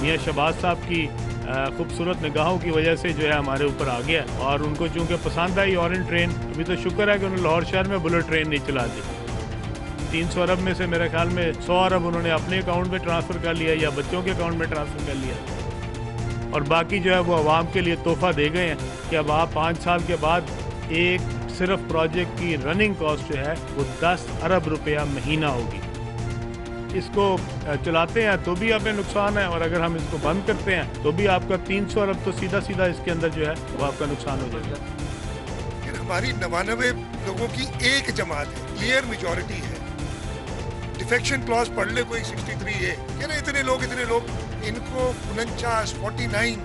मियाँ शहबाज साहब की खूबसूरत निगाहों की वजह से जो है हमारे ऊपर आ गया, और उनको चूँकि पसंद आई ऑरेंज ट्रेन। अभी तो शुक्र है कि उन्होंने लाहौर शहर में बुलेट ट्रेन नहीं चला दी। 300 अरब में से मेरे ख्याल में 100 अरब उन्होंने अपने अकाउंट में ट्रांसफ़र कर लिया या बच्चों के अकाउंट में ट्रांसफ़र कर लिया, और बाकी जो है वो आवाम के लिए तोहफ़ा दे गए हैं कि अब आप 5 साल के बाद एक सिर्फ प्रोजेक्ट की रनिंग कॉस्ट जो है वो 10 अरब रुपया महीना होगी। इसको चलाते हैं तो भी हमें नुकसान है, और अगर हम इसको बंद करते हैं तो भी आपका 300 अरब तो सीधा सीधा इसके अंदर जो है वो आपका नुकसान हो जाएगा। हमारी 99 लोगों की एक जमात है, क्लियर मेजॉरिटी है। डिफेक्शन क्लॉज पढ़ ले कोई 63 है क्या ना, इतने लोग इनको 49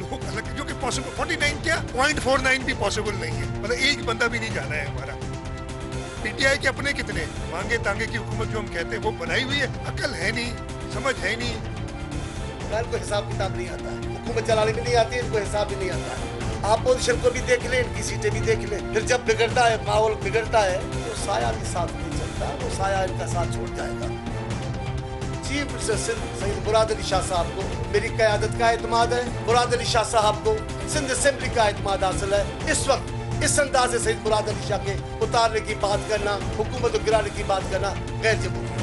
लोग अलग, जो कि पॉसिबल 49 क्या 0.49 भी पॉसिबल नहीं है, मतलब एक बंदा भी नहीं जाना है हमारा। पीटीआई के अपने कितने मांगे तांगे की हुकूमत जो हम कहते हैं वो बनाई हुई है, अकल है नहीं, समझ है नहीं, को हिसाब किताब नहीं आता है, हुकूमत चलाने में नहीं आती है, इनको हिसाब भी नहीं आता है। अपोजिशन को भी देख ले, इनकी सीटें भी देख ले, फिर जब बिगड़ता है माहौल बिगड़ता है तो साया भी साथ नहीं चलता, वो साया इनका साथ छोड़ जाएगा। चीफ मिनिस्टर सिंध सईद मुराद अली शाह साहब को मेरी क़यादत का एतमाद है, मुराद अली शाह साहब को सिंध असेंबली का एतमाद हासिल है। इस वक्त इस अंदाज से सईद मुराद अली शाह के उतारने की बात करना, हुकूमत को गिराने की बात करना गैर जमहूरी है।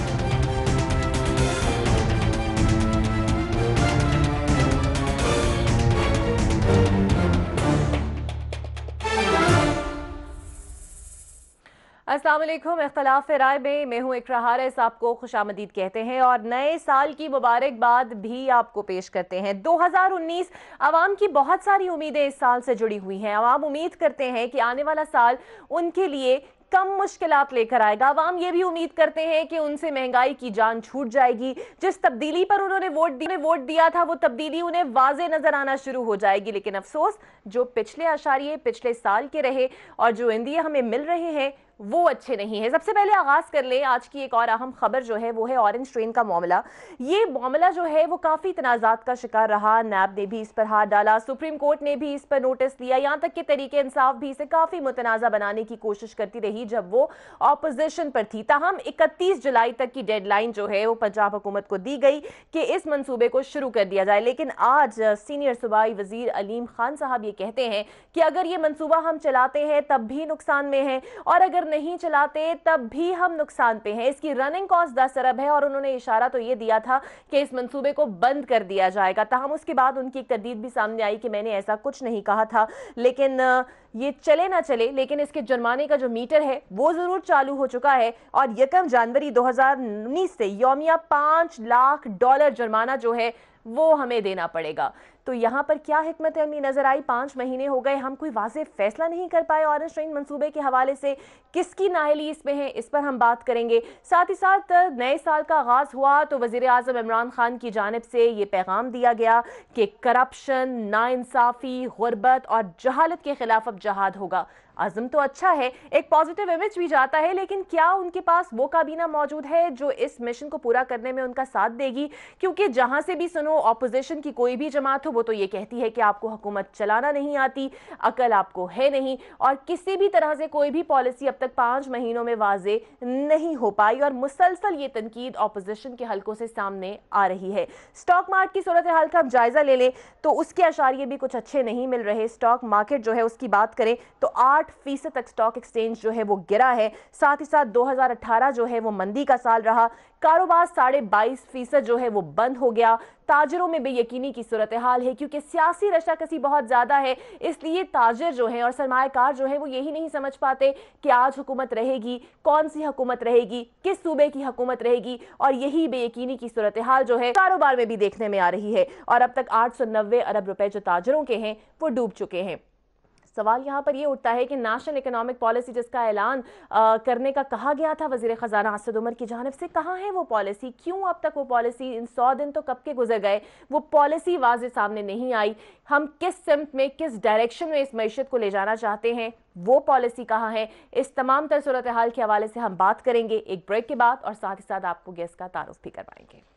अस्सलाम वालेकुम। इख्तलाफ राय में मैं हूँ इकरा हारिस, आपको खुशामदीद कहते हैं और नए साल की मुबारकबाद भी आपको पेश करते हैं। 2019 आवाम की बहुत सारी उम्मीदें इस साल से जुड़ी हुई हैं। आवाम उम्मीद करते हैं कि आने वाला साल उनके लिए कम मुश्किलात लेकर आएगा। आवाम ये भी उम्मीद करते हैं कि उनसे महंगाई की जान छूट जाएगी। जिस तब्दीली पर उन्होंने वोट दिया था वो तब्दीली उन्हें वाज़े नजर आना शुरू हो जाएगी। लेकिन अफसोस, जो पिछले आशारिये पिछले साल के रहे और जो इंदिए हमें मिल रहे हैं वो अच्छे नहीं है। सबसे पहले आगाज कर ले आज की एक और अहम खबर जो है वो है ऑरेंज ट्रेन का मामला। ये मामला जो है वो काफी तनाजात का शिकार रहा। नैब ने भी इस पर हाथ डाला, सुप्रीम कोर्ट ने भी इस पर नोटिस लिया, यहाँ तक कि तरीके इंसाफ भी इसे काफी मुतनाजा बनाने की कोशिश करती रही जब वो ऑपोजिशन पर थी। ताहम 31 जुलाई तक की डेडलाइन जो है वो पंजाब हुकूमत को दी गई कि इस मंसूबे को शुरू कर दिया जाए। लेकिन आज सीनियर सूबाई वजीर अलीम खान साहब ये कहते हैं कि अगर ये मंसूबा हम चलाते हैं तब भी नुकसान में है और अगर नहीं चलाते तब भी हम नुकसान पे हैं। इसकी रनिंग कॉस्ट 10 अरब है और उन्होंने इशारा तो ये दिया था कि इस मंसूबे को बंद कर दिया जाएगा। ताहम उसके बाद उनकी एक तरदीद भी सामने आई कि मैंने ऐसा कुछ नहीं कहा था। लेकिन ये चले ना चले, लेकिन इसके जुर्माने का जो मीटर है वो जरूर चालू हो चुका है और 1 जनवरी 2019 से यौमिया $5 लाख जुर्माना जो है वो हमें देना पड़ेगा। तो यहाँ पर क्या हिकमत अमली नजर आई? 5 महीने हो गए, हम कोई वाज़ेह फैसला नहीं कर पाए ऑरेंज ट्रेन मंसूबे के हवाले से। किसकी नाअहली इसमें है, इस पर हम बात करेंगे। साथ ही साथ नए साल का आगाज हुआ तो वजीर आज़म इमरान खान की जानिब से ये पैगाम दिया गया कि करप्शन, नाइंसाफी, गुर्बत और जहालत के खिलाफ अब जहाद होगा। आज़म तो अच्छा है, एक पॉजिटिव इमेज भी जाता है, लेकिन क्या उनके पास वो काबीना मौजूद है जो इस मिशन को पूरा करने में उनका साथ देगी? क्योंकि जहां से भी सुनो ऑपोजिशन की कोई भी जमात हो वो तो ये कहती है कि आपको हुकूमत चलाना नहीं आती, अकल आपको है नहीं और किसी भी तरह से कोई भी पॉलिसी अब तक 5 महीनों में वाजे नहीं हो पाई और मुसलसल ये तनकीद ऑपोजिशन के हलकों से सामने आ रही है। स्टॉक मार्केट की सूरत हाल का हम जायजा ले लें तो उसके अशारिये भी कुछ अच्छे नहीं मिल रहे। स्टॉक मार्केट जो है उसकी बात करें तो 8% तक स्टॉक एक्सचेंज जो है वो गिरा है। साथ ही साथ 2018 जो है वो मंदी का साल रहा। कारोबार 22.5% जो है वो बंद हो गया। ताजरों में बेयकीनी की सूरत हाल है क्योंकि सियासी रशाकसी बहुत ज्यादा है, इसलिए ताजिर जो है और सरमायाकार जो है वो यही नहीं समझ पाते कि आज हुकूमत रहेगी, कौन सी हुकूमत रहेगी, किस सूबे की हुकूमत रहेगी और यही बेयकीनी की सूरत हाल जो है कारोबार में भी देखने में आ रही है। और अब तक 890 अरब रुपए जो ताजरों के हैं वो डूब चुके हैं। सवाल यहाँ पर यह उठता है कि नेशनल इकोनॉमिक पॉलिसी जिसका ऐलान करने का कहा गया था वजीर खजाना असद उमर की जानिब से, कहाँ है वो पॉलिसी? क्यों अब तक वो पॉलिसी, इन 100 दिन तो कब के गुजर गए, वो पॉलिसी वाज़े सामने नहीं आई? हम किस सिमत में, किस डायरेक्शन में इस मैशत को ले जाना चाहते हैं, वो पॉलिसी कहाँ है? इस तमाम तर सूरत हाल के हवाले से हम बात करेंगे एक ब्रेक के बाद और साथ ही साथ आपको गेस्ट का तारुफ भी करवाएंगे।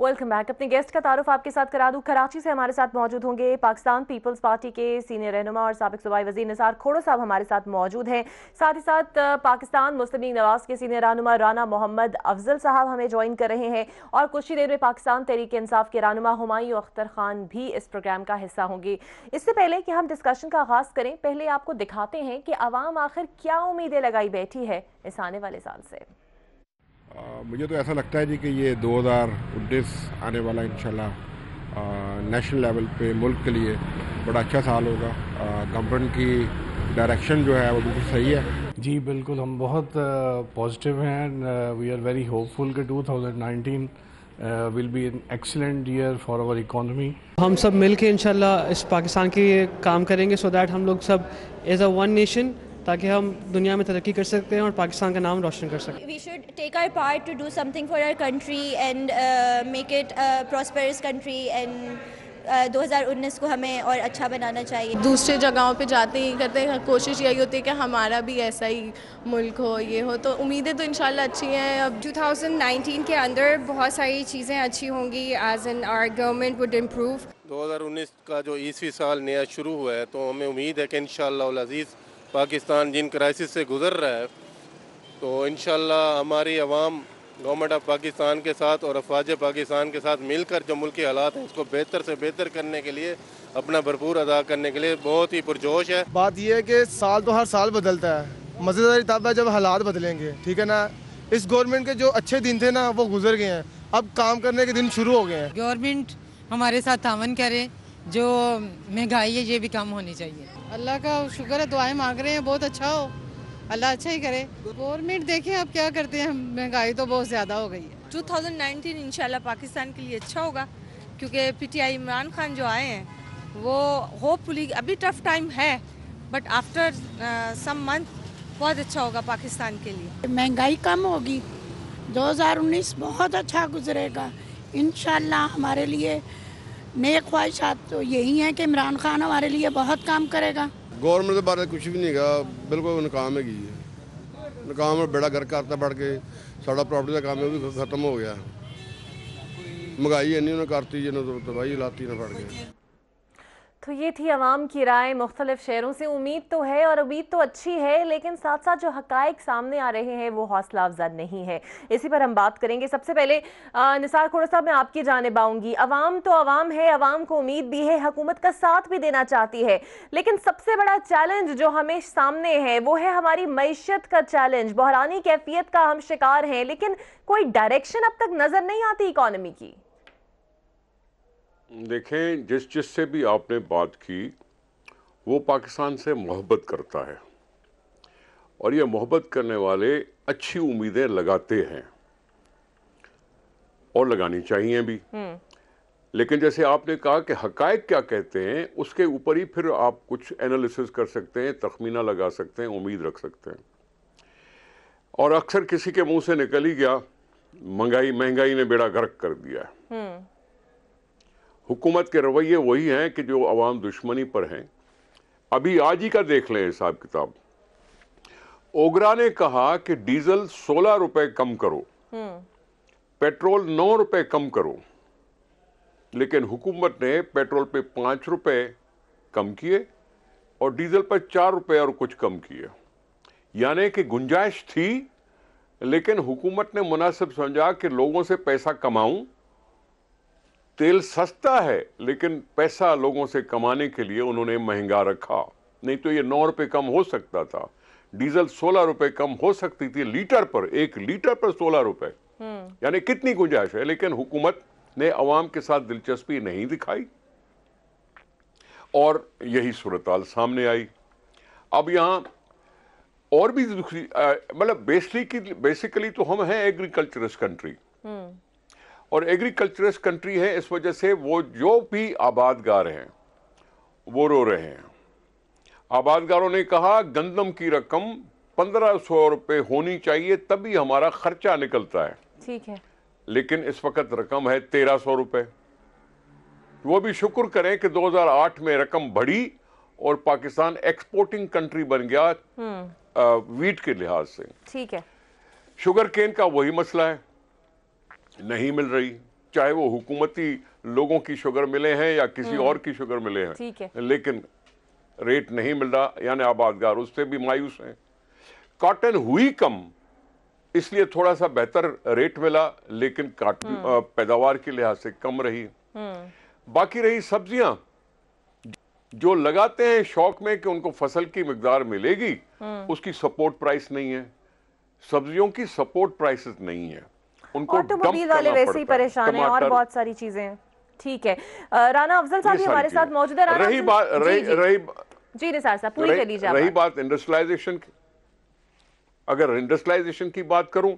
Welcome back. अपने गेस्ट का तारुफ आपके साथ करा दूं। कराची से हमारे साथ मौजूद होंगे पाकिस्तान पीपल्स पार्टी के सीनियर रहनुमा और साबिक सूबाई वजीर निसार खोड़ो साहब हमारे साथ मौजूद हैं। साथ ही साथ पाकिस्तान मुस्लिम लीग नवाज के सीनियर रहनुमा राना मोहम्मद अफजल साहब हमें ज्वाइन कर रहे हैं और कुछ ही देर में पाकिस्तान तहरीक इंसाफ के रहनुमा हुमायूं अख्तर खान भी इस प्रोग्राम का हिस्सा होंगे। इससे पहले कि हम डिस्कशन का आगाज करें, पहले आपको दिखाते हैं कि अवाम आखिर क्या उम्मीदें लगाई बैठी है इस आने वाले साल से। मुझे तो ऐसा लगता है जी कि ये 2019 आने वाला इंशाल्लाह नेशनल लेवल पे मुल्क के लिए बड़ा अच्छा साल होगा। गवर्नमेंट की डायरेक्शन जो है वो बिल्कुल सही है। जी बिल्कुल, हम बहुत पॉजिटिव हैं। वी आर वेरी होपफुल कि 2019 will be an excellent year for our economy. हम सब मिल के इंशाल्लाह इस पाकिस्तान के काम करेंगे सो दैट हम लोग सब एज अ वन नेशन, ताकि हम दुनिया में तरक्की कर सकते हैं और पाकिस्तान का नाम रोशन कर सकते हैं। We should take our part to do something for our country and make it a prosperous country and 2019 को हमें और अच्छा बनाना चाहिए। दूसरे जगहों पे जाते ही करते हैं, कोशिश यही होती है कि हमारा भी ऐसा ही मुल्क हो, ये हो, तो उम्मीदें तो इंशाल्लाह अच्छी हैं। अब 2019 के अंदर बहुत सारी चीज़ें अच्छी होंगी as in our government would improve. 2019 का जो ईस्वी साल नया शुरू हुआ है तो हमें उम्मीद है कि इंशाअल्लाह अज़ीज़ पाकिस्तान जिन क्राइसिस से गुज़र रहा है तो इंशाअल्लाह हमारी आवाम गवर्नमेंट ऑफ पाकिस्तान के साथ और अफवाज पाकिस्तान के साथ मिलकर जो मुल्क के हालात हैं उसको बेहतर से बेहतर करने के लिए अपना भरपूर अदा करने के लिए बहुत ही पुरजोश है। बात यह है कि साल तो हर साल बदलता है, मज़ेदारी तब है जब हालात बदलेंगे, ठीक है ना। इस गवर्नमेंट के जो अच्छे दिन थे ना वो गुजर गए हैं, अब काम करने के दिन शुरू हो गए हैं। गवर्नमेंट हमारे साथ तावन करे, जो महंगाई है ये भी कम होनी चाहिए। अल्लाह का शुक्र है, दुआएं मांग रहे हैं बहुत अच्छा हो, अल्लाह अच्छा ही करे। गवर्नमेंट देखें अब क्या करते हैं, महंगाई तो बहुत ज़्यादा हो गई है। 2019 इंशाल्लाह पाकिस्तान के लिए अच्छा होगा क्योंकि पीटीआई इमरान खान जो आए हैं वो होपफुली, अभी टफ टाइम है बट आफ्टर सम मंथ बहुत अच्छा होगा पाकिस्तान के लिए। महंगाई कम होगी, 2019 बहुत अच्छा गुजरेगा इंशाल्लाह। हमारे लिए नेक ख्वाहिशात तो यही हैं कि इमरान खान हमारे लिए बहुत काम करेगा। गवर्नमेंट के बारे में कुछ भी नहीं कहा, बिल्कुल नाकाम है। नाकाम और बेड़ा घर करता बढ़ के साड़ा प्रॉपर्टी का काम है वो भी खत्म हो गया। महंगाई इन्नी उन्हें करती जिन्होंने दवाई लाती ना पड़ गई। तो ये थी अवाम की राय मुख्तलिफ शहरों से। उम्मीद तो है और उम्मीद तो अच्छी है, लेकिन साथ साथ जो हकायक सामने आ रहे हैं वो हौसला अफजा नहीं है। इसी पर हम बात करेंगे। सबसे पहले निसार खोड़ो साहब, मैं आपकी जानिब आऊँगी। अवाम तो अवाम है, अवाम को उम्मीद भी है, हुकूमत का साथ भी देना चाहती है, लेकिन सबसे बड़ा चैलेंज जो हमें सामने है वो है हमारी मईशत का चैलेंज। बहरानी कैफियत का हम शिकार हैं, लेकिन कोई डायरेक्शन अब तक नजर नहीं आती इकॉनमी की। देखें, जिससे भी आपने बात की वो पाकिस्तान से मोहब्बत करता है और ये मोहब्बत करने वाले अच्छी उम्मीदें लगाते हैं और लगानी चाहिए भी। लेकिन जैसे आपने कहा कि हकायक क्या कहते हैं, उसके ऊपर ही फिर आप कुछ एनालिसिस कर सकते हैं, तखमीना लगा सकते हैं, उम्मीद रख सकते हैं। और अक्सर किसी के मुंह से निकल ही गया, महंगाई ने बेड़ा गर्क कर दिया है। हुकूमत के रवैये वही हैं कि जो अवाम दुश्मनी पर हैं। अभी आज ही का देख लें हिसाब किताब। ओगरा ने कहा कि डीजल 16 रुपए कम करो, पेट्रोल 9 रुपए कम करो, लेकिन हुकूमत ने पेट्रोल पे 5 रुपए कम किए और डीजल पर 4 रुपए और कुछ कम किए। यानी कि गुंजाइश थी, लेकिन हुकूमत ने मुनासिब समझा कि लोगों से पैसा कमाऊं। तेल सस्ता है लेकिन पैसा लोगों से कमाने के लिए उन्होंने महंगा रखा, नहीं तो ये 9 रुपए कम हो सकता था। डीजल 16 रुपए कम हो सकती थी लीटर पर, 1 लीटर पर 16 रुपए, यानी कितनी गुंजाइश है। लेकिन हुकूमत ने अवाम के साथ दिलचस्पी नहीं दिखाई और यही सूरत-हाल सामने आई। अब यहां और भी दूसरी मतलब बेसिकली तो हम हैं एग्रीकल्चरस कंट्री और एग्रीकल्चरस कंट्री है, इस वजह से वो जो भी आबादगार हैं वो रो रहे हैं। आबादगारों ने कहा गंदम की रकम 1500 रुपए होनी चाहिए तभी हमारा खर्चा निकलता है। ठीक है, लेकिन इस वक्त रकम है 1300 रुपए। वो भी शुक्र करें कि 2008 में रकम बढ़ी और पाकिस्तान एक्सपोर्टिंग कंट्री बन गया वीट के लिहाज से। ठीक है। शुगर केन का वही मसला है, नहीं मिल रही। चाहे वो हुकूमती लोगों की शुगर मिले हैं या किसी और की शुगर मिले हैं, ठीक है, लेकिन रेट नहीं मिल रहा, यानी आबादगार उससे भी मायूस हैं। कॉटन हुई कम, इसलिए थोड़ा सा बेहतर रेट मिला, लेकिन पैदावार के लिहाज से कम रही। बाकी रही सब्जियां, जो लगाते हैं शौक में कि उनको फसल की मिकदार मिलेगी, उसकी सपोर्ट प्राइस नहीं है। सब्जियों की सपोर्ट प्राइसेस नहीं है, उनको ऑटोमोबाइल वाले वैसे ही परेशान हैं और बहुत सारी चीजें। ठीक है, राना अफजल साहब हमारे साथ मौजूद है। रही बात जी निसार साहब पूरी कर लीजिए। रही बात इंडस्ट्रियलाइजेशन की, अगर इंडस्ट्रियलाइजेशन की बात करूं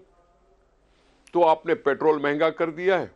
तो आपने पेट्रोल महंगा कर दिया है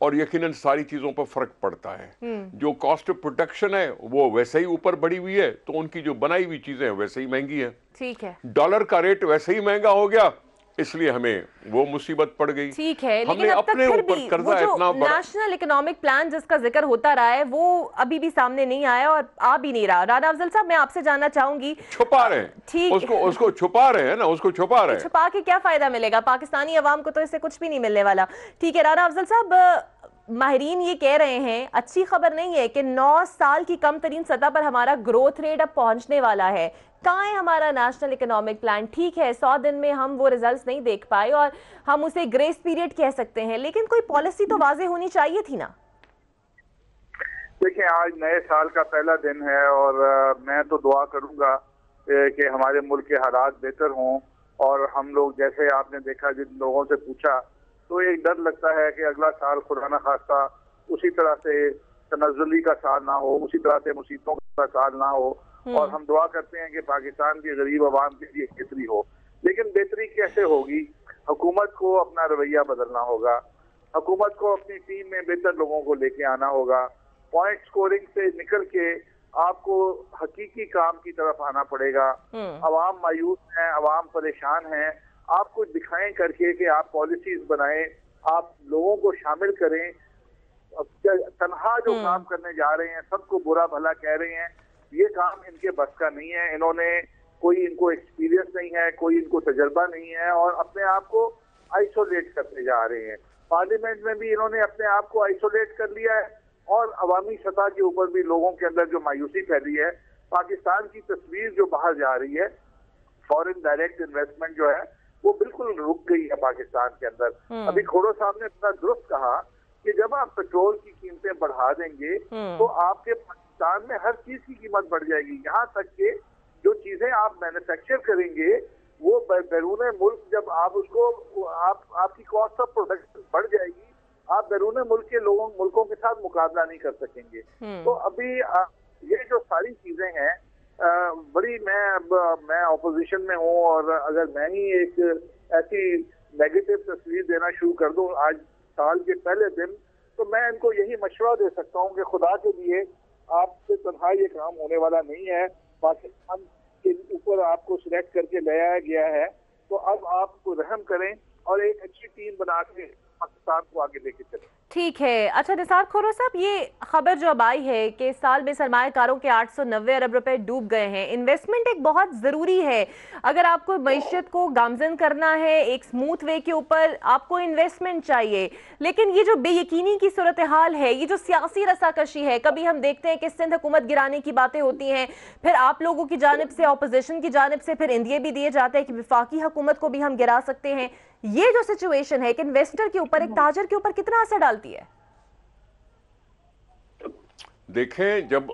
और यकीनन सारी चीजों पर फर्क पड़ता है। जो कॉस्ट ऑफ प्रोडक्शन है वो वैसे ही ऊपर बढ़ी हुई है, तो उनकी जो बनाई हुई चीजें वैसे ही महंगी हैं। ठीक है, डॉलर का रेट वैसे ही महंगा हो गया, इसलिए हमें वो मुसीबत पड़ गई। ठीक है, हमने लेकिन अब अपने तक फिर ऊपर भी कर्जा वो जो इतना बड़ा, नेशनल इकोनॉमिक प्लान जिसका जिक्र होता रहा है वो अभी भी सामने नहीं आया और आ भी नहीं रहा। राना अफजल साहब मैं आपसे जानना चाहूंगी, छुपा रहे हैं, ठीक, उसको छुपा रहे हैं ना, उसको छुपा रहे हैं। छुपा के क्या फायदा मिलेगा, पाकिस्तानी अवाम को तो इससे कुछ भी नहीं मिलने वाला। ठीक है राना अफजल साहब, माहिरीन ये कह रहे हैं, अच्छी खबर नहीं है कि 9 साल की कम तरीन सतह पर हमारा ग्रोथ रेट अब पहुंचने वाला है। कहाँ है हमारा नेशनल इकोनॉमिक प्लान? ठीक है 100 दिन में हम वो रिजल्ट्स नहीं देख पाए और हम उसे ग्रेस पीरियड कह सकते हैं, लेकिन कोई पॉलिसी तो वाज़ेह होनी चाहिए थी ना। देखिए आज नए साल का पहला दिन है और मैं तो दुआ करूंगा कि हमारे मुल्क के हालात बेहतर हों और हम लोग, जैसे आपने देखा जिन लोगों से पूछा, तो एक डर लगता है कि अगला साल खुदा न खास्ता उसी तरह से तनज़्ज़ुली का साल ना हो, उसी तरह से मुसीबतों का साल ना हो, और हम दुआ करते हैं कि पाकिस्तान की गरीब आवाम के लिए बेहतरी हो। लेकिन बेहतरी कैसे होगी? हुकूमत को अपना रवैया बदलना होगा, हुकूमत को अपनी टीम में बेहतर लोगों को लेके आना होगा, पॉइंट स्कोरिंग से निकल के आपको हकीकी काम की तरफ आना पड़ेगा। अवाम मायूस हैं, अवाम परेशान हैं, आप कुछ दिखाएं करके कि आप पॉलिसीज बनाएं, आप लोगों को शामिल करें। तनहा जो काम करने जा रहे हैं, सबको बुरा भला कह रहे हैं, ये काम इनके बस का नहीं है। इन्होंने कोई, इनको एक्सपीरियंस नहीं है, कोई इनको तजर्बा नहीं है और अपने आप को आइसोलेट करते जा रहे हैं। पार्लियामेंट में भी इन्होंने अपने आप को आइसोलेट कर लिया है और अवामी सतह के ऊपर भी लोगों के अंदर जो मायूसी फैली है, पाकिस्तान की तस्वीर जो बाहर जा रही है, फॉरेन डायरेक्ट इन्वेस्टमेंट जो है वो बिल्कुल रुक गई है पाकिस्तान के अंदर। अभी खोड़ो साहब ने इतना दुरुस्त कहा कि जब आप पेट्रोल की कीमतें बढ़ा देंगे तो आपके पाकिस्तान में हर चीज की कीमत बढ़ जाएगी, यहाँ तक कि जो चीजें आप मैन्युफैक्चर करेंगे वो बैरून मुल्क, जब आप उसको आपकी कॉस्ट ऑफ प्रोडक्शन बढ़ जाएगी, आप बैरून मुल्क के मुल्कों के साथ मुकाबला नहीं कर सकेंगे। तो अभी ये जो सारी चीजें हैं बड़ी, मैं ऑपोजिशन में हूँ और अगर मैं ही एक ऐसी नेगेटिव तस्वीर देना शुरू कर दूं आज साल के पहले दिन, तो मैं इनको यही मशवरा दे सकता हूँ कि खुदा के लिए आपसे तनहा ये काम होने वाला नहीं है। पाकिस्तान के ऊपर आपको सिलेक्ट करके लाया गया है, तो अब आपको रहम करें और एक अच्छी टीम बना के पाकिस्तान को आगे लेके चलें। ठीक है। अच्छा निसार खोरो साहब, ये खबर जो अब आई है कि साल में सरमायाकारों के 890 अरब रुपए डूब गए हैं। इन्वेस्टमेंट एक बहुत ज़रूरी है, अगर आपको मईशत को गामजन करना है एक स्मूथ वे के ऊपर, आपको इन्वेस्टमेंट चाहिए। लेकिन ये जो बेयकीनी की सूरत हाल है, ये जो सियासी रसाकशी है, कभी हम देखते हैं कि सिंध हुकूमत गिराने की बातें होती हैं, फिर आप लोगों की जानिब से, अपोजिशन की जानिब से फिर इंदिए भी दिए जाते हैं कि वफाकी हुकूमत को भी हम गिरा सकते हैं। ये जो सिचुएशन है एक इन्वेस्टर के ऊपर, एक ताजर के ऊपर कितना असर डालती है? देखें, जब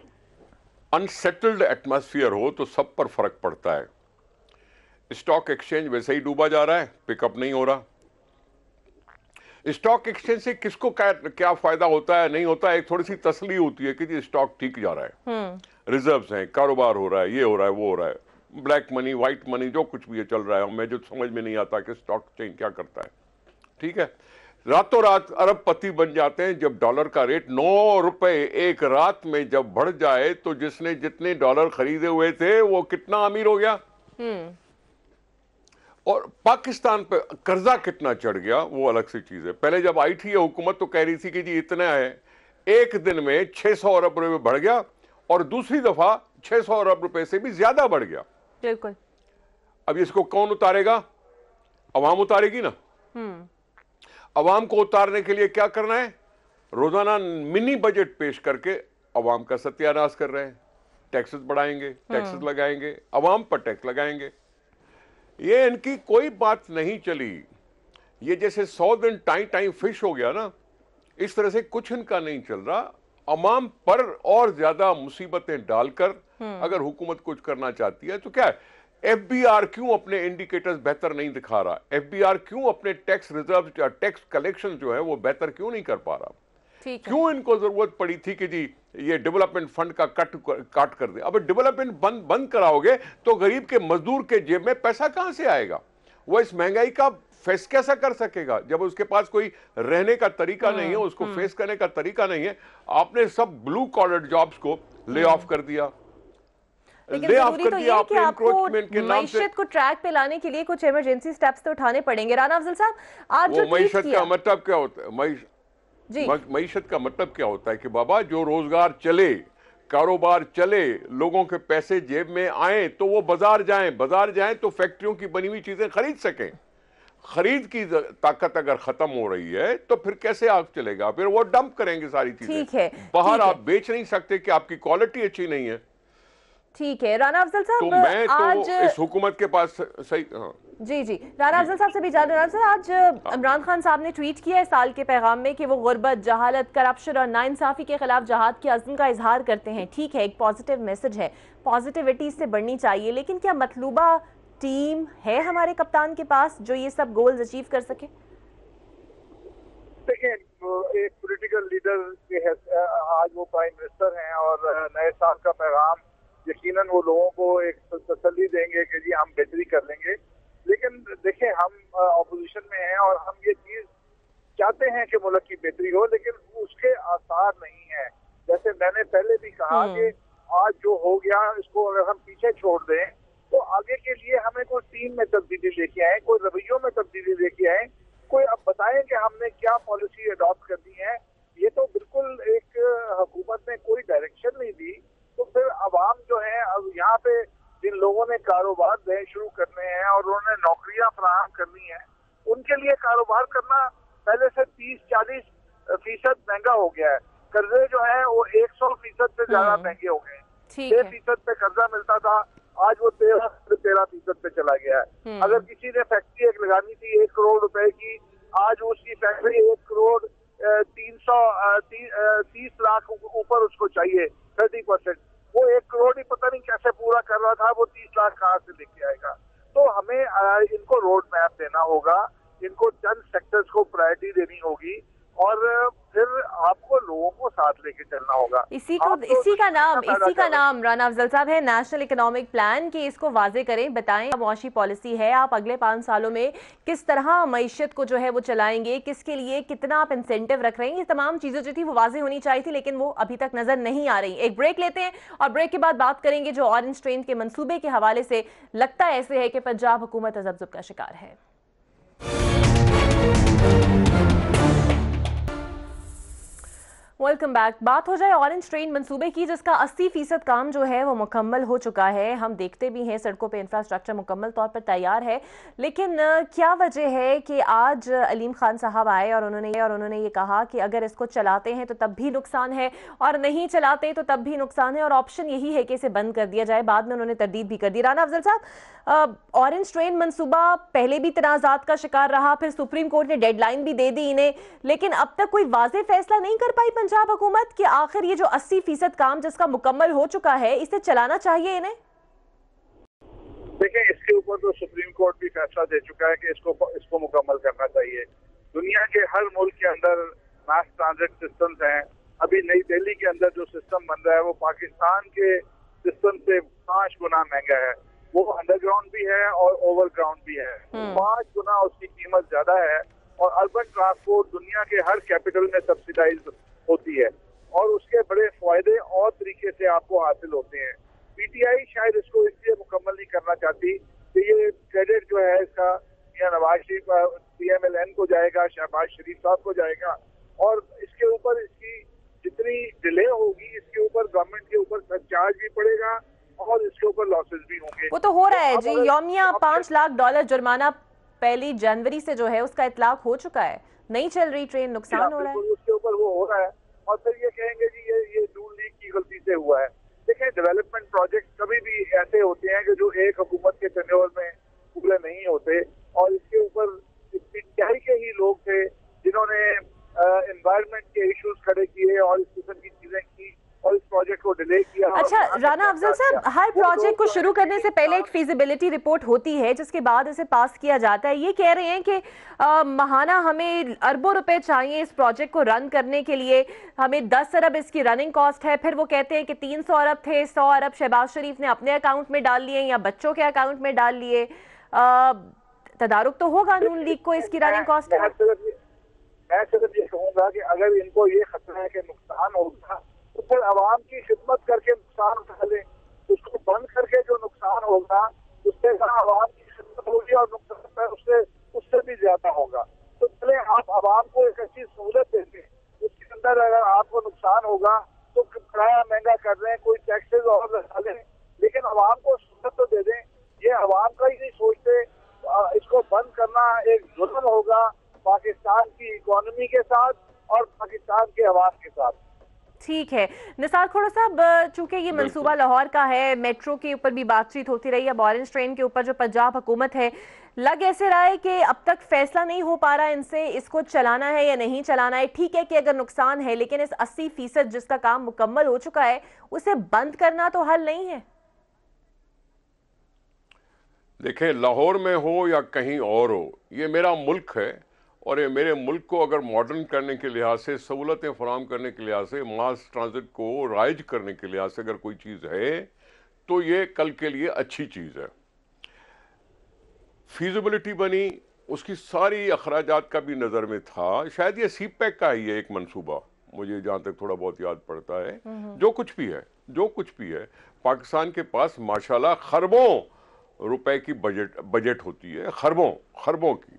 अनसेटल्ड एटमॉस्फेयर हो तो सब पर फर्क पड़ता है। स्टॉक एक्सचेंज वैसे ही डूबा जा रहा है, पिकअप नहीं हो रहा। स्टॉक एक्सचेंज से किसको क्या फायदा होता है, नहीं होता है, एक थोड़ी सी तसल्ली होती है कि जी स्टॉक ठीक जा रहा है, रिजर्व्स हैं, कारोबार हो रहा है, ये हो रहा है, वो हो रहा है, ब्लैक मनी, व्हाइट मनी, जो कुछ भी चल रहा है, मैं जो समझ में नहीं आता कि स्टॉक एक्सचेंज क्या करता है। ठीक है, रातों रात अरबपति बन जाते हैं। जब डॉलर का रेट 9 रुपए एक रात में जब बढ़ जाए तो जिसने जितने डॉलर खरीदे हुए थे वो कितना अमीर हो गया, और पाकिस्तान पे कर्जा कितना चढ़ गया वो अलग सी चीज है। पहले जब आई थी ये हुकूमत तो कह रही थी कि जी इतना है, एक दिन में 600 अरब रुपए बढ़ गया और दूसरी दफा 600 अरब रुपए से भी ज्यादा बढ़ गया। बिल्कुल। अब इसको कौन उतारेगा? अवाम उतारेगी ना। अवाम को उतारने के लिए क्या करना है? रोजाना मिनी बजट पेश करके अवाम का सत्यानाश कर रहे हैं। टैक्सेस बढ़ाएंगे, टैक्सेस लगाएंगे, अवाम पर टैक्स लगाएंगे। ये इनकी कोई बात नहीं चली। ये जैसे 100 दिन टाइम फिश हो गया ना, इस तरह से कुछ इनका नहीं चल रहा। अवाम पर और ज्यादा मुसीबतें डालकर अगर हुकूमत कुछ करना चाहती है तो क्या है? एफबीआर क्यों अपने इंडिकेटर्स बेहतर नहीं दिखा रहा? एफबीआर क्यों अपने टैक्स रिजर्व या टैक्स कलेक्शन जो है वो बेहतर क्यों नहीं कर पा रहा? क्यों इनको जरूरत पड़ी थी कि जी ये डेवलपमेंट फंड का काट कर दे? अब डेवलपमेंट बंद कराओगे तो गरीब के मजदूर के जेब में पैसा कहां से आएगा? वो इस महंगाई का फेस कैसा कर सकेगा जब उसके पास कोई रहने का तरीका नहीं है, उसको फेस करने का तरीका नहीं है? आपने सब ब्लू कॉलर जॉब्स को ले ऑफ कर दिया। लेकिन जरूरी तो ये है कि आपको मईशत को ट्रैक पे लाने के लिए कुछ इमरजेंसी स्टेप्स तो उठाने पड़ेंगे। राना अफजल साहब, आज जो मईशत का मतलब क्या होता है? मईशत का मतलब क्या होता है कि बाबा जो रोजगार चले, कारोबार चले, लोगों के पैसे जेब में आए तो वो बाजार जाएं तो फैक्ट्रियों की बनी हुई चीजें खरीद सकें। खरीद की ताकत अगर खत्म हो रही है तो फिर कैसे आप चलेगा? फिर वो डंप करेंगे सारी चीजें। बाहर आप बेच नहीं सकते कि आपकी क्वालिटी अच्छी नहीं है। ठीक है राना अफजल साहब, तो मैं आज तो इस हुकूमत के पास सही जी राना अफजल साहब से भी जान रहा आज इमरान खान साहब ने ट्वीट किया है साल के पैगाम में कि वो गुर्बत, जहालत, करप्शन और नाइंसाफी के खिलाफ जहाद के अज़्म का इजहार करते हैं। ठीक है, एक पॉजिटिव मैसेज है, पॉजिटिविटी इससे बढ़नी चाहिए, लेकिन क्या मतलूबा टीम है हमारे कप्तान के पास जो ये सब गोल्स अचीव कर सके? देखिए, एक पॉलिटिकल लीडर के आज वो प्राइम मिनिस्टर हैं और नए साल का पैगाम यकीनन वो लोगों को एक तसल्ली देंगे कि जी हम बेहतरी कर लेंगे। लेकिन देखिए, हम ऑपोजिशन में हैं और हम ये चीज चाहते हैं कि मुल्क की बेहतरी हो, लेकिन उसके आसार नहीं है। जैसे मैंने पहले भी कहा कि आज जो हो गया इसको अगर हम पीछे छोड़ दें तो आगे के लिए हमें कोई टीम में तब्दीली लेके आए, कोई रवैयों में तब्दीली लेके आए, कोई अब बताएं कि हमने क्या पॉलिसी अडॉप्ट करनी है। ये तो बिल्कुल एक हुकूमत ने कोई डायरेक्शन नहीं दी, तो फिर अवाम जो है अब यहाँ पे जिन लोगों ने कारोबार नए शुरू करने हैं और उन्होंने नौकरियां फराहम करनी है, उनके लिए कारोबार करना पहले से 30-40% महंगा हो गया है। कर्जे जो है वो 100% से ज्यादा महंगे हो गए। 6% पे कर्जा मिलता था, आज वो 13% पे चला गया है। अगर किसी ने फैक्ट्री एक लगानी थी 1 करोड़ रुपए की, आज उसकी फैक्ट्री 1 करोड़ 30 लाख ऊपर उसको चाहिए, 30%। वो 1 करोड़ ही पता नहीं कैसे पूरा कर रहा था, वो 30 लाख कहाँ से लेके आएगा? तो हमें इनको रोड मैप देना होगा, इनको चंद सेक्टर्स को प्रायोरिटी देनी होगी और फिर आपको लोगों को साथ लेके चलना होगा। इसी का नाम राना अफजल साहब है नेशनल इकोनॉमिक प्लान की। इसको वाजे करें, बताएं मौशी पॉलिसी है, आप अगले 5 सालों में किस तरह मईशत को जो है वो चलाएंगे, किसके लिए कितना आप इंसेंटिव रख रहे हैं, ये तमाम चीजें जो थी वो वाजे होनी चाहिए थी, लेकिन वो अभी तक नजर नहीं आ रही। एक ब्रेक लेते हैं और ब्रेक के बाद बात करेंगे जो ऑरेंज ट्रेन के मंसूबे के हवाले से लगता ऐसे है कि पंजाब हुकूमत तजब्जुब का शिकार है। Welcome back. बात हो जाए ऑरेंज ट्रेन मंसूबे की, जिसका 80% काम जो है वो मुकम्मल हो चुका है। हम देखते भी हैं सड़कों पे इंफ्रास्ट्रक्चर मुकम्मल तौर पर तैयार है, लेकिन क्या वजह है कि आज अलीम खान साहब आए और उन्होंने ये कहा कि अगर इसको चलाते हैं तो तब भी नुकसान है और नहीं चलाते तो तब भी नुकसान है और ऑप्शन यही है कि इसे बंद कर दिया जाए। बाद में उन्होंने तरदीद भी कर दी। राना अफजल साहब, ऑरेंज ट्रेन मंसूबा पहले भी तनाज़ात का शिकार रहा, फिर सुप्रीम कोर्ट ने डेडलाइन भी दे दी इन्हें, लेकिन अब तक कोई वाज़ेह फैसला नहीं कर पाई पंजाब हुकूमत कि आखिर ये जो 80% काम जिसका मुकम्मल हो चुका है इसे चलाना चाहिए इन्हें। देखिए, इसके ऊपर तो सुप्रीम कोर्ट भी फैसला दे चुका है कि इसको मुकम्मल करना चाहिए। दुनिया के हर मुल्क के अंदर मास ट्रांजिट सिस्टम्स हैं। अभी नई दिल्ली के अंदर जो सिस्टम बन रहा है वो पाकिस्तान के सिस्टम से 5 गुना महंगा है। वो अंडरग्राउंड भी है और ओवरग्राउंड भी है। 5 गुना उसकी कीमत ज्यादा है और अर्बन ट्रांसपोर्ट दुनिया के हर कैपिटल में सब्सिडाइज होती है और उसके बड़े फायदे और तरीके से आपको हासिल होते हैं। पीटीआई शायद इसको इसलिए मुकम्मल नहीं करना चाहती कि ये क्रेडिट जो है इसका मियां नवाज शरीफ PMLN को जाएगा, शहबाज शरीफ साहब को जाएगा और इसके ऊपर इसकी जितनी डिले होगी इसके ऊपर गवर्नमेंट के ऊपर चार्ज भी पड़ेगा और इसके ऊपर लॉसेस भी होंगे। वो तो हो रहा है जी, यौमिया $5 लाख जुर्माना 1 जनवरी से जो है उसका इतलाक हो चुका है, नहीं चल रही ट्रेन, नुकसान हो रहा है। उसके ऊपर वो हो रहा है और फिर ये कहेंगे जी ये नून लीग की गलती से हुआ है। देखिए, डेवलपमेंट प्रोजेक्ट कभी भी ऐसे होते हैं कि जो एक हुकूमत के टेन्योर में पूरे नहीं होते, और इसके ऊपर पीटीआई के ही लोग थे जिन्होंने एनवायरनमेंट के इश्यूज खड़े किए और इस किस्म की चीजें की और इस प्रोजेक्ट को डिले किया। अच्छा राना अफजल साहब, हर प्रोजेक्ट को शुरू करने से पहले एक फीजिबिलिटी रिपोर्ट होती है जिसके बाद इसे पास किया जाता है। ये कह रहे हैं कि महाना हमें अरबों रुपए चाहिए इस प्रोजेक्ट को रन करने के लिए, हमें 10 अरब इसकी रनिंग कॉस्ट है। फिर वो कहते हैं कि 300 अरब थे, 100 अरब शहबाज शरीफ ने अपने अकाउंट में डाल लिए या बच्चों के अकाउंट में डाल लिए। तदारुक तो होगा नून लीग को इसकी रनिंग कॉस्ट का। मैं सिर्फ ये कहूँगा कि अगर इनको ये खतरा है कि नुकसान होगा तो फिर आवाम की खिदमत करके नुकसान उठा लें। उसको बंद करके जो नुकसान होगा उससे आवाम की खिदमत होगी और नुकसान उससे भी ज्यादा होगा। तो चले आप आवाम को एक अच्छी सहूलत दे दें, उसके अंदर अगर आपको नुकसान होगा तो किराया महंगा कर रहे हैं, कोई टैक्सेस और लगा लें, लेकिन आवाम को सहूलत तो दे दें। ये आवाम का ही नहीं सोचते। इसको बंद करना एक जुल्म होगा पाकिस्तान की इकोनॉमी के साथ और पाकिस्तान के आवाम के साथ। ठीक है निसार खोड़ा साहब, चूंकि ये मंसूबा लाहौर का है, मेट्रो के ऊपर भी बातचीत होती रही, अब ऑरेंज ट्रेन के ऊपर जो पंजाब हुकूमत है, लग ऐसे रहा है कि अब तक फैसला नहीं हो पा रहा इनसे इसको चलाना है या नहीं चलाना है। ठीक है कि अगर नुकसान है, लेकिन इस 80% जिसका काम मुकम्मल हो चुका है उसे बंद करना तो हल नहीं है। देखें, लाहौर में हो या कहीं और हो, ये मेरा मुल्क है और ये मेरे मुल्क को अगर मॉडर्न करने के लिहाज से, सहूलतें फराहम करने के लिहाज से, मास ट्रांजिट को राइज करने के लिहाज से अगर कोई चीज़ है तो ये कल के लिए अच्छी चीज़ है। फीजिबिलिटी बनी, उसकी सारी अखराजात का भी नज़र में था। शायद ये सीपैक का ही है एक मंसूबा, मुझे जहाँ तक थोड़ा बहुत याद पड़ता है। जो कुछ भी है पाकिस्तान के पास माशाल्लाह खरबों रुपए की बजट होती है, खरबों की,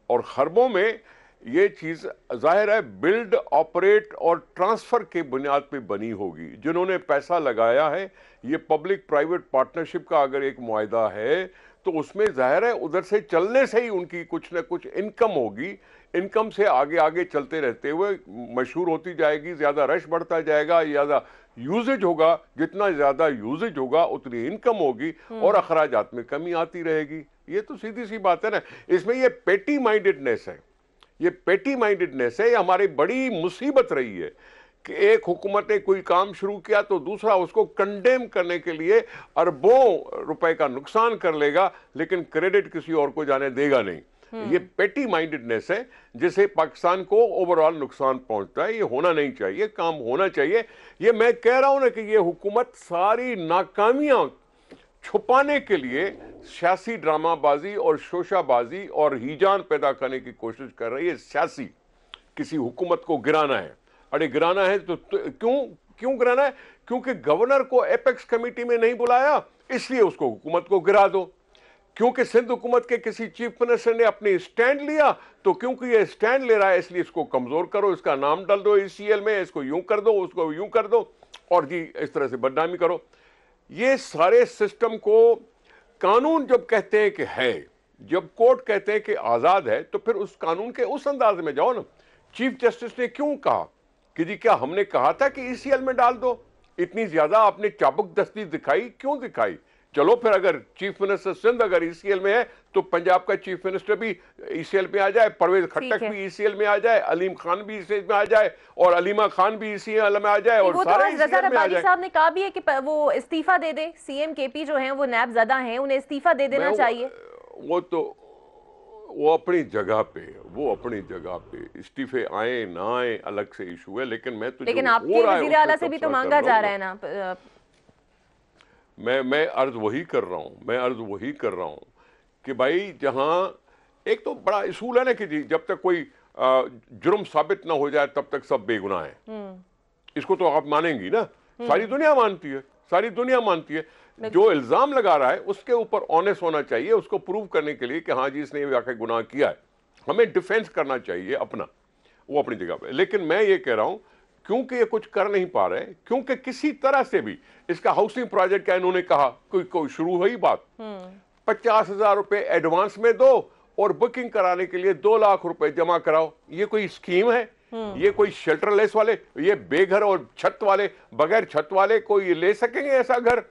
और खरबों में ये चीज़ जाहिर है बिल्ड, ऑपरेट और ट्रांसफ़र के बुनियाद पे बनी होगी। जिन्होंने पैसा लगाया है, ये पब्लिक प्राइवेट पार्टनरशिप का अगर एक मुआहदा है तो उसमें जाहिर है उधर से चलने से ही उनकी कुछ ना कुछ इनकम होगी। इनकम से आगे आगे चलते रहते हुए मशहूर होती जाएगी, ज़्यादा रश बढ़ता जाएगा, ज़्यादा यूजेज होगा, जितना ज़्यादा यूजेज होगा उतनी इनकम होगी और अखराजात में कमी आती रहेगी। ये तो सीधी सी बात है ना। इसमें ये पेटी माइंडेडनेस है, ये हमारी बड़ी मुसीबत रही है कि एक हुकूमत ने कोई काम शुरू किया तो दूसरा उसको कंडेम करने के लिए अरबों रुपए का नुकसान कर लेगा, लेकिन क्रेडिट किसी और को जाने देगा नहीं। ये पेटी माइंडेडनेस है जिससे पाकिस्तान को ओवरऑल नुकसान पहुंचता है। ये होना नहीं चाहिए, काम होना चाहिए। ये मैं कह रहा हूं ना कि ये हुकूमत सारी नाकामियां छुपाने के लिए सियासी ड्रामाबाजी और शोशाबाजी और हीजान पैदा करने की कोशिश कर रही है। सियासी किसी हुकूमत को गिराना है, अरे गिराना है तो क्यों गिराना है? क्योंकि गवर्नर को एपेक्स कमेटी में नहीं बुलाया इसलिए उसको हुकूमत को गिरा दो। क्योंकि सिंध हुकूमत के किसी चीफ मिनिस्टर ने अपनी स्टैंड लिया तो क्योंकि ये स्टैंड ले रहा है इसलिए इसको कमजोर करो, इसका नाम डाल दो ECL में, इसको यूं कर दो, उसको यूं कर दो और जी इस तरह से बदनामी करो। ये सारे सिस्टम को कानून जब कहते हैं कि है, जब कोर्ट कहते हैं कि आज़ाद है, तो फिर उस कानून के उस अंदाज में जाओ ना। चीफ जस्टिस ने क्यों कहा कि जी क्या हमने कहा था कि ECL में डाल दो? इतनी ज्यादा आपने चाबुक दस्ती दिखाई, क्यों दिखाई? चलो फिर अगर चीफ मिनिस्टर सिंध अगर ECL में है तो पंजाब का चीफ मिनिस्टर भी ECL में आ जाए, परवेज खट्टक भी ECL में आ जाए, अलीम खान भी ECL में आ जाए और अलीमा खान भी ECL में आ जाए और सारे ECL में आ जाए। साहब ने कहा भी है कि वो इस्तीफा दे दे, CM KP जो हैं वो नैब ज़दा हैं, उन्हें इस्तीफा दे देना चाहिए। वो अपनी जगह पे इस्तीफे आए ना आए अलग से इशू है, लेकिन मैं तो लेकिन आपके वज़ीर आला से भी तो मांगा जा रहा है ना। मैं अर्ज वही कर रहा हूं कि भाई जहां एक तो बड़ा इसूल है ना कि जी जब तक कोई जुर्म साबित ना हो जाए तब तक सब बेगुनाह हैं। इसको तो आप मानेंगी ना, सारी दुनिया मानती है। जो इल्जाम लगा रहा है उसके ऊपर ऑनेस्ट होना चाहिए, उसको प्रूव करने के लिए कि हाँ जी इसने वाकई गुनाह किया है। हमें डिफेंस करना चाहिए अपना, वो अपनी जगह पे। लेकिन मैं ये कह रहा हूं क्योंकि ये कुछ कर नहीं पा रहे, क्योंकि किसी तरह से भी इसका हाउसिंग प्रोजेक्ट का इन्होंने कहा कोई शुरू हुई बात, 50,000 रुपए एडवांस में दो और बुकिंग कराने के लिए 2 लाख रुपए जमा कराओ। ये कोई स्कीम है? ये कोई शेल्टरलेस वाले, ये बेघर और छत वाले, बगैर छत वाले कोई ले सकेंगे ऐसा घर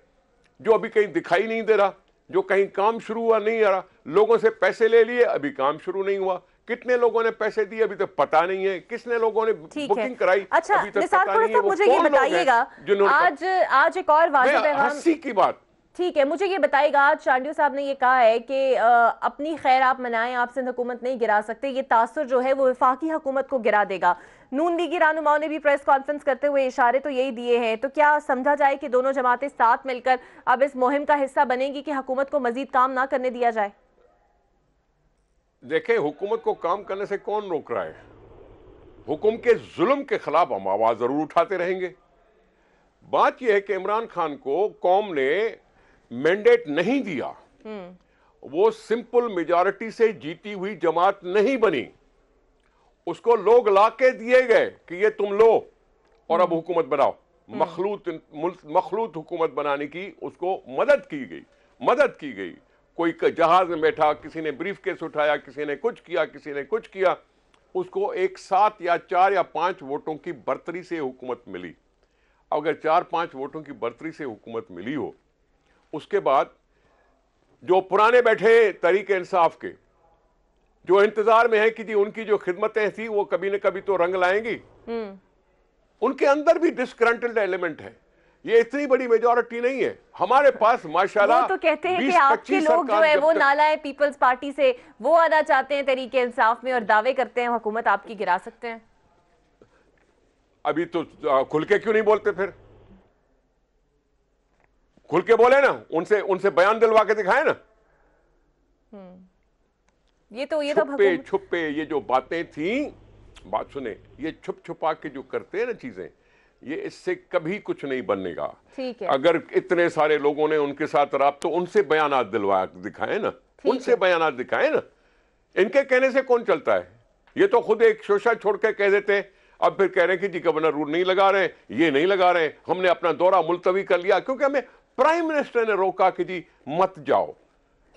जो अभी कहीं दिखाई नहीं दे रहा, जो कहीं काम शुरू हुआ नहीं आ रहा? लोगों से पैसे ले लिए, अभी काम शुरू नहीं हुआ। कितने लोगों ने पैसे दिए अभी तक पता नहीं है, किसने लोगों ने बुकिंग कराई अच्छा, अभी तक पता नहीं है। मुझे ये बताइएगा, आज एक और वाजिब पैगाम, हंसी की बात, ठीक है, मुझे ये बताइएगा, आज चांडियो साहब ने ये कहा है कि अपनी खैर आप मनाएं, आप सिंध हुकूमत नहीं गिरा सकते, ये तासुर जो है वो वफाकी हुकूमत को गिरा देगा। नून लीगी रहनुमाओं ने भी प्रेस कॉन्फ्रेंस करते हुए इशारे तो यही दिए हैं, तो क्या समझा जाए कि दोनों जमातें साथ मिलकर अब इस मुहिम का हिस्सा बनेंगी कि हुकूमत को मजीद काम ना करने दिया जाए? देखें, हुकूमत को काम करने से कौन रोक रहा है? हुकूम के जुल्म के खिलाफ हम आवाज जरूर उठाते रहेंगे। बात यह है कि इमरान खान को कौम ने मैंडेट नहीं दिया, वो सिंपल मेजॉरिटी से जीती हुई जमात नहीं बनी, उसको लोग लाके दिए गए कि ये तुम लो और अब हुकूमत बनाओ। मखलूत हुकूमत बनाने की उसको मदद की गई। कोई जहाज में बैठा, किसी ने ब्रीफ केस उठाया, किसी ने कुछ किया, उसको एक 7 या 4 या 5 वोटों की बर्तरी से हुकूमत मिली। अगर 4-5 वोटों की बर्तरी से हुकूमत मिली हो, उसके बाद जो पुराने बैठे तरीके इंसाफ के, जो इंतजार में है कि जी उनकी जो खिदमतें थी वो कभी न कभी तो रंग लाएंगी, उनके अंदर भी डिस्ग्रंटल्ड एलिमेंट है। ये इतनी बड़ी मेजॉरिटी नहीं है हमारे पास माशाल्लाह। वो तो कहते हैं कि आपके लोग जो है वो नालायक पीपल्स पार्टी से वो आना चाहते हैं तरीके इंसाफ में और दावे करते हैं हुकूमत आपकी गिरा सकते हैं। अभी तो खुल के क्यों नहीं बोलते? फिर खुल के बोले ना, उनसे बयान दिलवा के दिखाए ना। ये तो छुपे ये जो बातें थी, बात सुने, ये छुप छुपा के जो करते हैं ना चीजें, ये इससे कभी कुछ नहीं बनेगा। ठीक है। अगर इतने सारे लोगों ने उनके साथ राब्ता, उनसे बयानात दिलवा दिखाए ना, उनसे बयानात दिखाए ना। इनके कहने से कौन चलता है? ये तो खुद एक शोशा छोड़ के कह देते हैं, अब फिर कह रहे हैं कि जी गवर्नर रूल नहीं लगा रहे, ये नहीं लगा रहे, हमने अपना दौरा मुलतवी कर लिया क्योंकि हमें प्राइम मिनिस्टर ने रोका कि जी मत जाओ।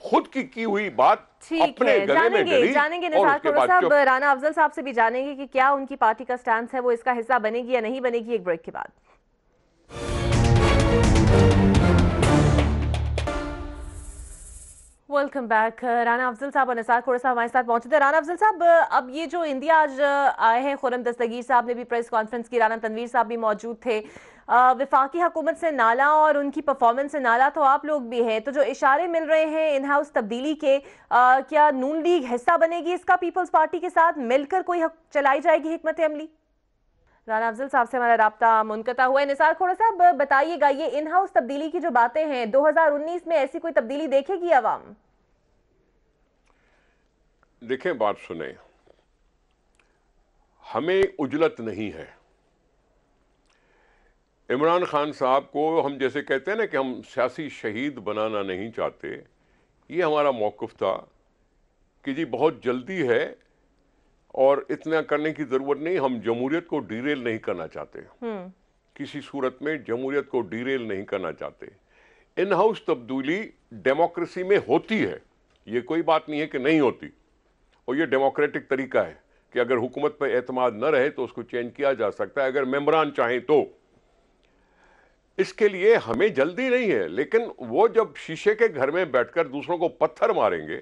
खुद की हुई बात अपने गले में डली। जानेंगे साहब, राना अफजल साहब से भी जानेंगे कि क्या उनकी पार्टी का स्टैंड है, वो इसका हिस्सा बनेगी या नहीं बनेगी, एक ब्रेक के बाद। Welcome back. राना अफजल साहब और निसार खोड़ा साहब हमारे साथ पहुंचे थे। राना अफजल साहब, अब ये जो इंडिया आज आए हैं, खुर्रम दस्तगीर साहब ने भी प्रेस कॉन्फ्रेंस की, राना तनवीर साहब भी मौजूद थे। वफाकी हुकूमत से नाला और उनकी परफॉर्मेंस से नाला तो आप लोग भी हैं, तो जो इशारे मिल रहे हैं इन हाउस तब्दीली के, क्या नून लीग हिस्सा बनेगी इसका पीपल्स पार्टी के साथ मिलकर, कोई चलाई जाएगी हिकमत अमली? राना अफजल साहब से हमारा राब्ता मुनक़ता हुआ है। निसार खोड़ा साहब बताइएगा, ये इन हाउस तब्दीली की जो बातें हैं, 2019 में ऐसी कोई तब्दीली देखेगी आवाम? देखें, बात सुने, हमें उजलत नहीं है। इमरान खान साहब को हम जैसे कहते हैं ना कि हम सियासी शहीद बनाना नहीं चाहते, ये हमारा मौक़िफ़ था कि जी बहुत जल्दी है और इतना करने की ज़रूरत नहीं, हम जमहूरियत को डीरेल नहीं करना चाहते, किसी सूरत में जमहूरियत को डीरेल नहीं करना चाहते। इन हाउस तब्दीली डेमोक्रेसी में होती है, ये कोई बात नहीं है कि नहीं होती, और ये डेमोक्रेटिक तरीका है कि अगर हुकूमत पर एतमाद न रहे तो उसको चेंज किया जा सकता है, अगर मेंबरान चाहें तो। इसके लिए हमें जल्दी नहीं है, लेकिन वो जब शीशे के घर में बैठकर दूसरों को पत्थर मारेंगे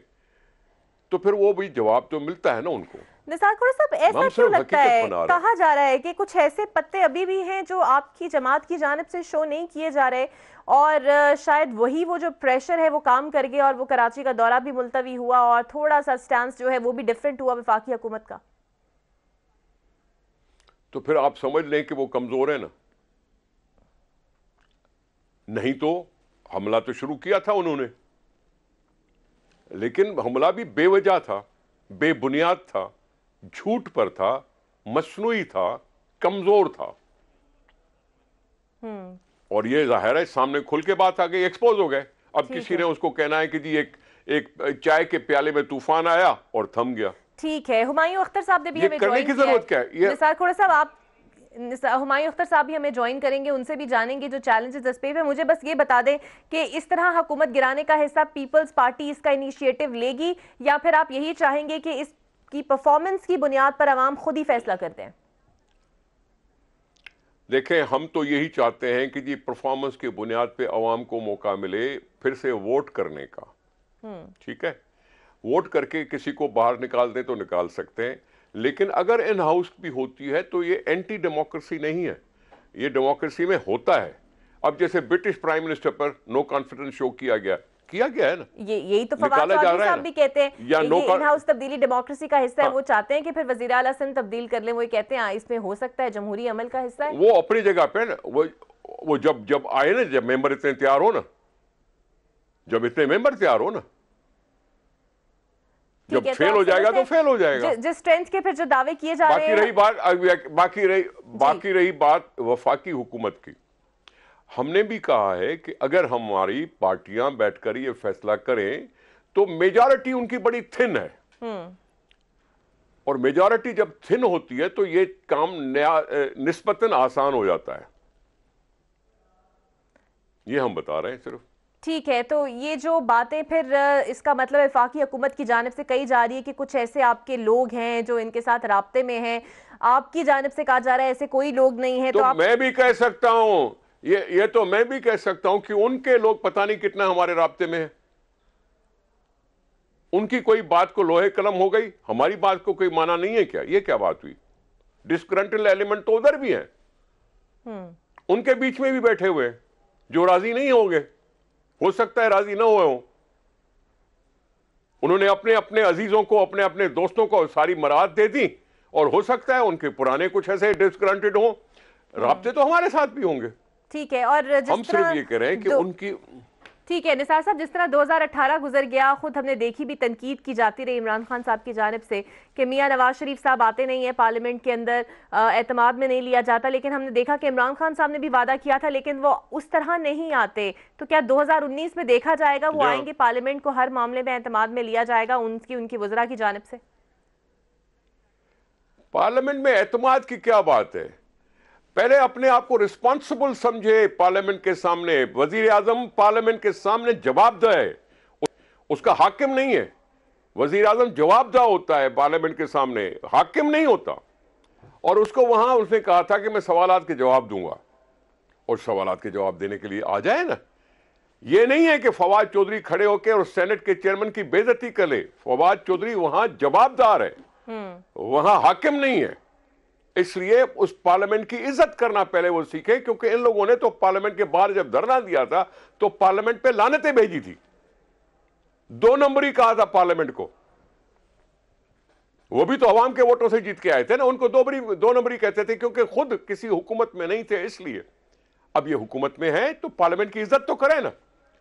तो फिर वो भी जवाब तो मिलता है ना उनको। निसार खोड़ा साहब, ऐसा क्यों लगता है, कहा जा रहा है कि कुछ ऐसे पत्ते अभी भी हैं जो आपकी जमात की जानिब से शो नहीं किए जा रहे, और शायद वही वो जो प्रेशर है वो काम कर गया, और वो कराची का दौरा भी मुलतवी हुआ और थोड़ा सा स्टैंस जो है वो भी डिफरेंट हुआ वफाकी हुकूमत का? तो फिर आप समझ लें कि वो कमजोर है ना, नहीं तो हमला तो शुरू किया था उन्होंने, लेकिन हमला भी बेवजह था, बेबुनियाद था, झूठ पर था, मसनूई था, कमजोर था। और ये जाहिर है सामने खुल के बात आ गई, एक्सपोज हो गए। अब किसी ने उसको कहना है कि जी एक चाय के प्याले में तूफान आया और थम गया। ठीक है, हुमायूं अख्तर साहब ने भी हमें करने की जरूरत क्या है? निसार खोड़ा साहब, आप हुमायूं अख्तर साहब भी हमें ज्वाइन करेंगे, उनसे भी जानेंगे जो चैलेंजेस इस पे है। मुझे बस ये बता दें कि इस तरह हुकूमत गिराने का हिस्सा पीपल्स पार्टी इसका इनिशिएटिव लेगी, या फिर आप यही चाहेंगे कि इसकी परफॉर्मेंस की बुनियाद पर अवाम खुद ही फैसला करते हैं? देखें, हम तो यही चाहते हैं कि जी परफॉर्मेंस की बुनियाद पे अवाम को मौका मिले फिर से वोट करने का। ठीक है, वोट करके किसी को बाहर निकाल दें तो निकाल सकते हैं, लेकिन अगर इन हाउस भी होती है तो ये एंटी डेमोक्रेसी नहीं है, ये डेमोक्रेसी में होता है। अब जैसे ब्रिटिश प्राइम मिनिस्टर पर नो कॉन्फिडेंस शो किया गया है ना, यही तो फवाद चौधरी साहब भी कहते हैं या इन हाउस तब्दीली डेमोक्रेसी का हिस्सा है। वो चाहते हैं कि फिर वजीर आला सिंध तब्दील कर लें, वो कहते हैं इसमें हो सकता है जमहूरी अमल का हिस्सा है। वो अपनी जगह पे ना, वो जब आए ना, जब मेंबर इतने तैयार हो ना, जब इतने मेंबर तैयार हो ना, जब फेल हो जाएगा तो फेल हो जाएगा। जिस स्ट्रेंथ के फिर जो दावे किए जा रहे हैं। बाकी रही बात वफाकी हुकूमत की, हमने भी कहा है कि अगर हमारी पार्टियां बैठकर ये फैसला करें तो मेजॉरिटी उनकी बड़ी थिन है, और मेजॉरिटी जब थिन होती है तो ये काम निस्बतन आसान हो जाता है। ये हम बता रहे हैं सिर्फ। ठीक है, तो ये जो बातें फिर इसका मतलब वफाकी हुकूमत की जानिब से कही जा रही है कि कुछ ऐसे आपके लोग हैं जो इनके साथ राब्ते में हैं, आपकी जानिब से कहा जा रहा है ऐसे कोई लोग नहीं है। तो आप... मैं भी कह सकता हूं, ये तो मैं भी कह सकता हूं कि उनके लोग पता नहीं कितना हमारे राब्ते में है। उनकी कोई बात को लोहे कलम हो गई, हमारी बात को कोई माना नहीं है क्या? ये क्या बात हुई? डिस्ग्रंटल एलिमेंट तो उधर भी है, उनके बीच में भी बैठे हुए जो राजी नहीं होंगे, हो सकता है राजी ना हुए हों। उन्होंने अपने अपने अजीजों को, अपने अपने दोस्तों को सारी मराद दे दी, और हो सकता है उनके पुराने कुछ ऐसे डिस्ग्रंटेड हों, राब्ते तो हमारे साथ भी होंगे। ठीक है, और हम सिर्फ ये कह रहे हैं कि उनकी ठीक है निसार साहब, जिस तरह 2018 गुजर गया, खुद हमने देखी भी, तनकीद की जाती रही इमरान खान साहब की जानिब से कि मियां नवाज शरीफ साहब आते नहीं है पार्लियामेंट के अंदर, एतमाद में नहीं लिया जाता, लेकिन हमने देखा कि इमरान खान साहब ने भी वादा किया था लेकिन वो उस तरह नहीं आते। तो क्या 2019 में देखा जाएगा वो आएंगे, पार्लियामेंट को हर मामले में एतमाद में लिया जाएगा उनकी वज़रा की जानिब से? पार्लियामेंट में एतमाद की क्या बात है? पहले अपने आप को रिस्पॉन्सिबल समझे पार्लियामेंट के सामने। वजीर आजम पार्लियामेंट के सामने जवाबदेह है, उसका हाकिम नहीं है। वजीर आजम जवाबदेह होता है पार्लियामेंट के सामने, हाकिम नहीं होता। और उसको वहां उसने कहा था कि मैं सवालात के जवाब दूंगा, और सवालात के जवाब देने के लिए आ जाए ना। यह नहीं है कि फवाद चौधरी खड़े होकर और सेनेट के चेयरमैन की बेइज्जती कर ले। फवाद चौधरी वहां जवाबदार है, वहां हाकिम नहीं है। इसलिए उस पार्लियामेंट की इज्जत करना पहले वो सीखे, क्योंकि इन लोगों ने तो पार्लियामेंट के बाहर जब धरना दिया था तो पार्लियामेंट पे लानतें भेजी थी, 2 नंबरी कहा था पार्लियामेंट को। वो भी तो अवाम के वोटों से जीत के आए थे ना, उनको 2 नंबरी कहते थे क्योंकि खुद किसी हुकूमत में नहीं थे। इसलिए अब ये हुकूमत में है तो पार्लियामेंट की इज्जत तो करें ना,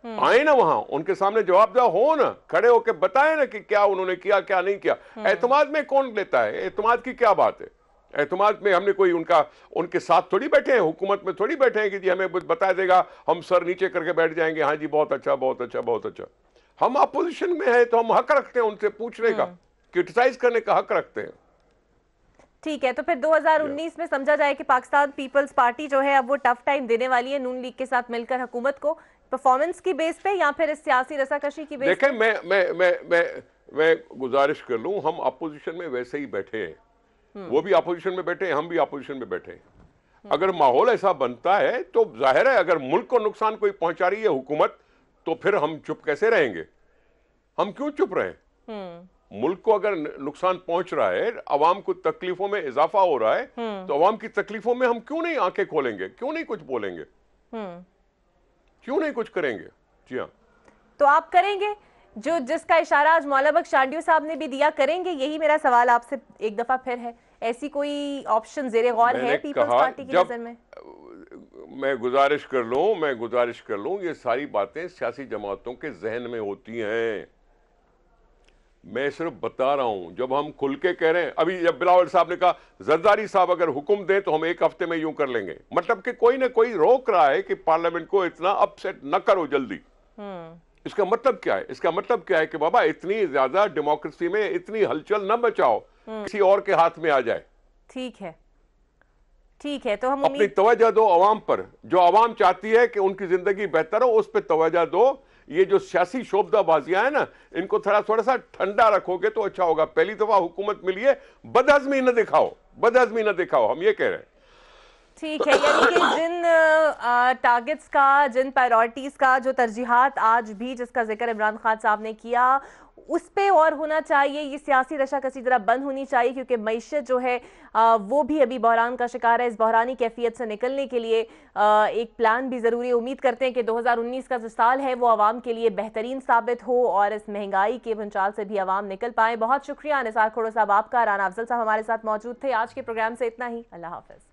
आए ना वहां, उनके सामने जवाबदेह हो ना, खड़े होकर बताए ना कि क्या उन्होंने किया क्या नहीं किया। एतमाद में कौन लेता है? एतमाद की क्या बात है? एतमाद में हमने कोई उनके साथ थोड़ी बैठे हैं, हुकूमत में थोड़ी बैठे हैं कि जी हमें बता देगा, हम सर नीचे करके बैठ जाएंगे, हाँ जी बहुत अच्छा बहुत अच्छा बहुत अच्छा। हम अपोजिशन में है तो हम हक रखते हैं उनसे पूछने का, क्रिटिसाइज करने का हक रखते हैं। ठीक है, तो फिर 2019 में समझा जाए कि पाकिस्तान पीपल्स पार्टी जो है अब वो टफ टाइम देने वाली है नून लीग के साथ मिलकर हुकूमत को, परफॉर्मेंस की बेस पे या फिर इस सियासी रसाकशी की बेस पे? देखें, मैं गुजारिश कर लूं, हम अपोजिशन में वैसे ही बैठे हैं, वो भी अपोजिशन में बैठे हैं, हम भी अपोजिशन में बैठे हैं। अगर माहौल ऐसा बनता है तो जाहिर है अगर मुल्क को नुकसान कोई पहुंचा रही है हुकूमत, तो फिर हम चुप कैसे रहेंगे? हम क्यों चुप रहें? मुल्क को अगर नुकसान पहुंच रहा है, अवाम को तकलीफों में इजाफा हो रहा है, तो अवाम की तकलीफों में हम क्यों नहीं आंखें खोलेंगे, क्यों नहीं कुछ बोलेंगे, क्यों नहीं कुछ करेंगे? जी हाँ, तो आप करेंगे जो जिसका इशारा आज मौला बख्श शांडियो साहब ने भी दिया, करेंगे? यही मेरा सवाल आपसे एक दफा फिर है, ऐसी कोई ऑप्शन ज़ेरे गौर है पीपल्स पार्टी की नजर में? मैं गुजारिश कर लूं, ये सारी बातें सियासी जमातों के जहन में होती हैं। मैं सिर्फ बता रहा हूं, जब हम खुल के कह रहे हैं, अभी जब बिलावल साहब ने कहा जरदारी साहब अगर हुक्म दें तो हम 1 हफ्ते में यूं कर लेंगे, मतलब कि कोई ना कोई रोक रहा है कि पार्लियामेंट को इतना अपसेट न करो जल्दी। इसका मतलब क्या है? इसका मतलब क्या है कि बाबा इतनी ज्यादा डेमोक्रेसी में इतनी हलचल न मचाओ, किसी और के हाथ में आ जाए। ठीक है, ठीक है, तो हम अपनी तवज्जो दो अवाम पर, जो अवाम चाहती है कि उनकी जिंदगी बेहतर हो उस पर तवज्जो दो। ये जो सियासी शोबदाबाजियां हैं ना, इनको थोड़ा सा ठंडा रखोगे तो अच्छा होगा। पहली दफा हुकूमत मिली है, बदहजमी न दिखाओ, बदहजमी न दिखाओ, हम ये कह रहे हैं। ठीक है, यानी कि जिन टारगेट्स का, जिन प्रायोरिटीज का, जो तरजीहात आज भी जिसका जिक्र इमरान खान साहब ने किया, उस पे और होना चाहिए। ये सियासी रशाकसी जरा बंद होनी चाहिए, क्योंकि मईशत जो है वो भी अभी बहरान का शिकार है। इस बहरानी कैफियत से निकलने के लिए एक प्लान भी ज़रूरी है। उम्मीद करते हैं कि 2019 का जो साल है वो आवाम के लिए बेहतरीन साबित हो और इस महंगाई के भंचाल से भी आवाम निकल पाए। बहुत शुक्रिया निसार खोड़ो साहब आपका। राना अफजल साहब हमारे साथ मौजूद थे। आज के प्रोग्राम से इतना ही। अल्लाह हाफिज़।